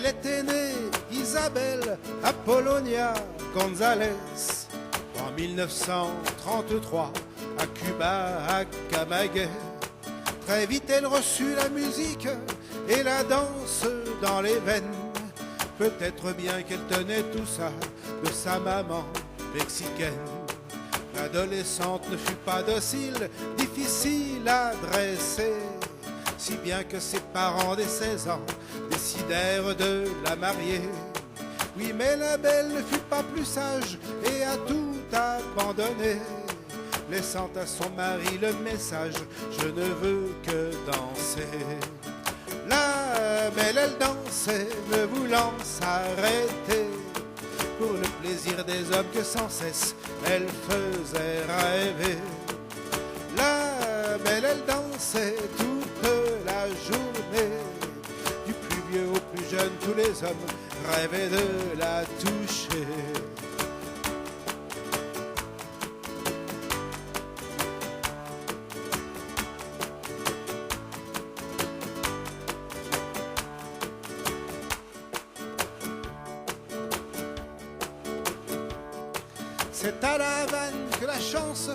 Elle était née, Isabelle Apollonia González, en 1933, à Cuba, à Camagüey. Très vite elle reçut la musique et la danse dans les veines. Peut-être bien qu'elle tenait tout ça de sa maman mexicaine. L'adolescente ne fut pas docile, difficile à dresser, si bien que ses parents dès 16 ans décidèrent de la marier. Oui, mais la belle ne fut pas plus sage et a tout abandonné, laissant à son mari le message: je ne veux que danser. La belle, elle dansait, ne voulant s'arrêter, pour le plaisir des hommes que sans cesse elle faisait rêver. La belle, elle dansait toute la journée, du plus vieux au plus jeune, tous les hommes rêvaient de la toucher. C'est à La Havane que la chance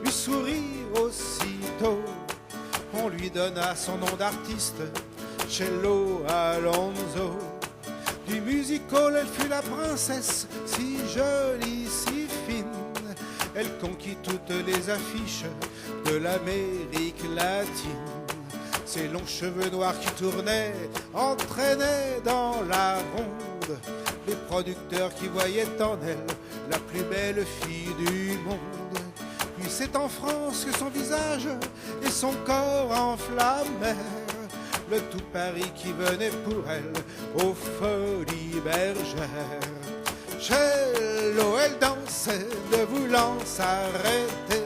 lui sourit aussitôt. On lui donna son nom d'artiste, Cello Alonso. Du music-hall, elle fut la princesse, si jolie, si fine. Elle conquit toutes les affiches de l'Amérique latine. Ses longs cheveux noirs qui tournaient entraînaient dans la ronde les producteurs qui voyaient en elle la plus belle fille du monde. Puis c'est en France que son visage et son corps enflammèrent le tout Paris qui venait pour elle aux Folies Bergères. Cello, elle dansait, ne voulant s'arrêter,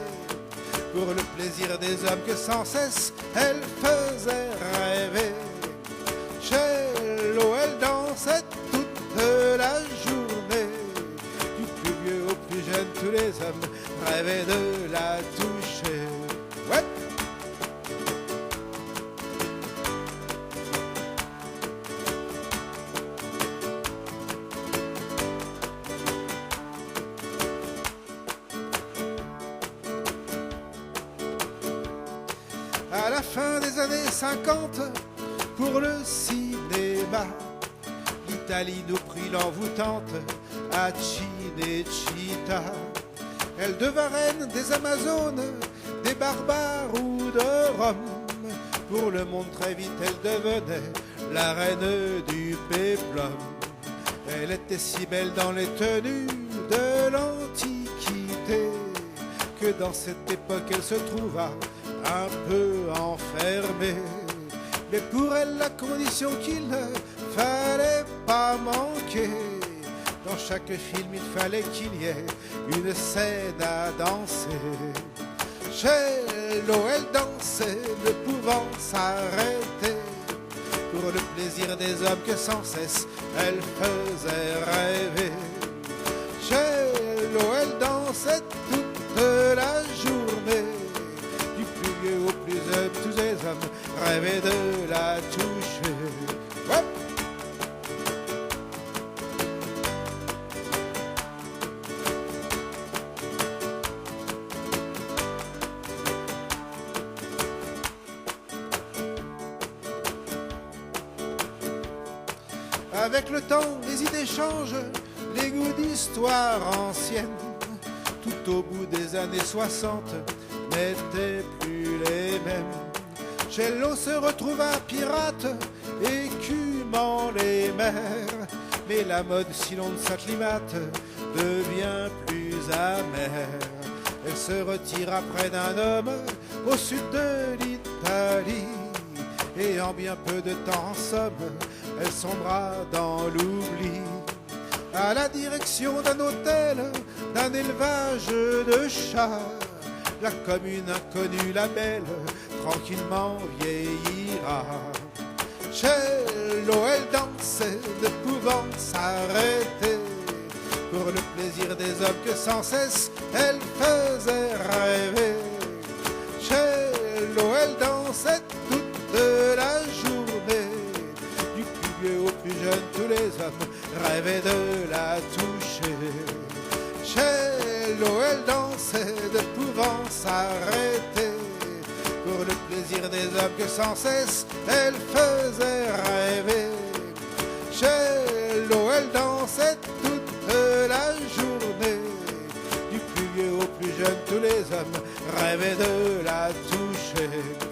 pour le plaisir des hommes que sans cesse elle faisait rêver. Cello, elle dansait toute la journée, du plus vieux au plus jeune, tous les hommes rêvaient de la toucher. Ouais. À la fin des années 50, pour le cinéma, l'Italie nous prit l'envoûtante à Cinecittà. Elle devint reine des Amazones, des barbares ou de Rome. Pour le monde très vite elle devenait la reine du péplum. Elle était si belle dans les tenues de l'Antiquité que dans cette époque elle se trouva un peu enfermée. Mais pour elle la condition qu'il ne fallait pas manquer, dans chaque film il fallait qu'il y ait une scène à danser. Cello, elle dansait, ne pouvant s'arrêter, pour le plaisir des hommes que sans cesse elle faisait rêver. Cello, elle dansait toute la journée, du plus vieux au plus jeune, tous les hommes rêvaient de la toucher. Ouais. Avec le temps, les idées changent, les goûts d'histoire ancienne, tout au bout des années 60, n'étaient plus les mêmes. Cello se retrouva pirate, écumant les mers, mais la mode, si l'on ne s'acclimate, devient plus amère. Elle se retira près d'un homme au sud de l'Italie, et en bien peu de temps, en somme, elle sombra dans l'oubli. À la direction d'un hôtel, d'un élevage de chats, la commune inconnue, la belle, tranquillement vieillira. Cello, elle dansait, ne pouvant s'arrêter, pour le plaisir des hommes que sans cesse elle faisait rêver. Cello, elle dansait toute la journée, du plus vieux au plus jeune, tous les hommes rêvaient de la toucher. Chez l'eau, elle dansait, ne pouvant s'arrêter, pour le plaisir des hommes que sans cesse elle faisait rêver. Chez l'eau, elle dansait toute la journée, du plus vieux au plus jeune, tous les hommes rêvaient de la toucher.